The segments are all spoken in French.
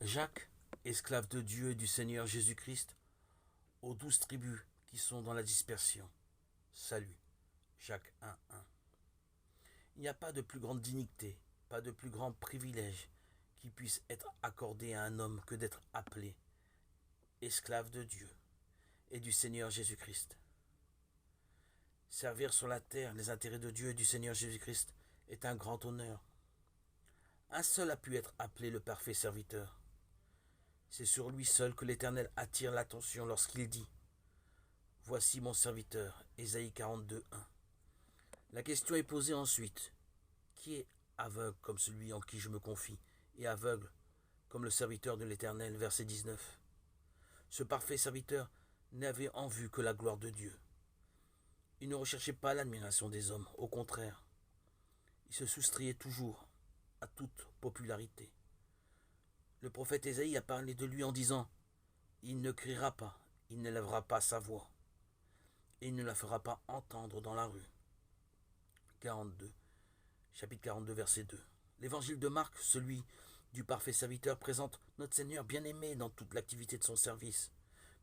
Jacques, esclave de Dieu et du Seigneur Jésus-Christ, aux 12 tribus qui sont dans la dispersion. Salut. Jacques 1:1. Il n'y a pas de plus grande dignité, pas de plus grand privilège qui puisse être accordé à un homme que d'être appelé esclave de Dieu et du Seigneur Jésus-Christ. Servir sur la terre les intérêts de Dieu et du Seigneur Jésus-Christ est un grand honneur. Un seul a pu être appelé le parfait serviteur. C'est sur lui seul que l'Éternel attire l'attention lorsqu'il dit « Voici mon serviteur » Ésaïe 42:1. La question est posée ensuite. Qui est aveugle comme celui en qui je me confie et aveugle comme le serviteur de l'Éternel, verset 19. Ce parfait serviteur n'avait en vue que la gloire de Dieu. Il ne recherchait pas l'admiration des hommes, au contraire. Il se soustrayait toujours à toute popularité. Le prophète Ésaïe a parlé de lui en disant « Il ne criera pas, il ne lèvera pas sa voix, et il ne la fera pas entendre dans la rue. » Chapitre 42, verset 2. L'évangile de Marc, celui du parfait serviteur, présente notre Seigneur bien-aimé dans toute l'activité de son service,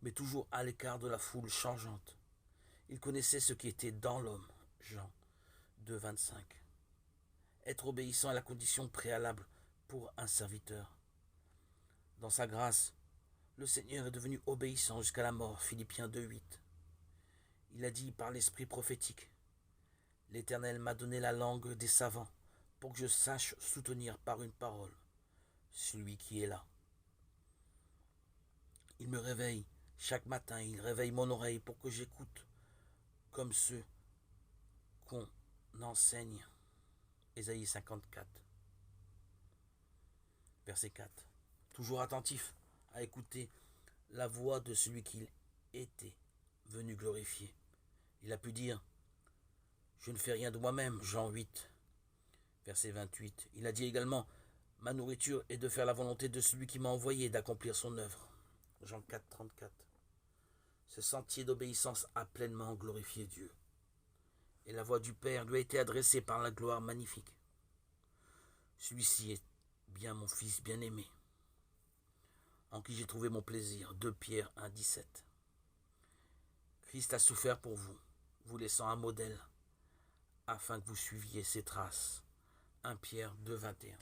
mais toujours à l'écart de la foule changeante. Il connaissait ce qui était dans l'homme. Jean 2, 25. Être obéissant est la condition préalable pour un serviteur. Dans sa grâce, le Seigneur est devenu obéissant jusqu'à la mort. Philippiens 2, 8. Il a dit par l'esprit prophétique « L'Éternel m'a donné la langue des savants pour que je sache soutenir par une parole celui qui est là. » Il me réveille chaque matin, il réveille mon oreille pour que j'écoute comme ceux qu'on enseigne. Ésaïe 54, verset 4. Toujours attentif à écouter la voix de celui qu'il était venu glorifier. Il a pu dire « Je ne fais rien de moi-même » Jean 8, verset 28. Il a dit également « Ma nourriture est de faire la volonté de celui qui m'a envoyé, d'accomplir son œuvre » Jean 4, 34. Ce sentier d'obéissance a pleinement glorifié Dieu. Et la voix du Père lui a été adressée par la gloire magnifique. Celui-ci est bien mon Fils bien-aimé, en qui j'ai trouvé mon plaisir. 2 Pierre 1, 17. Christ a souffert pour vous, vous laissant un modèle, afin que vous suiviez ses traces. 1 Pierre 2, 21.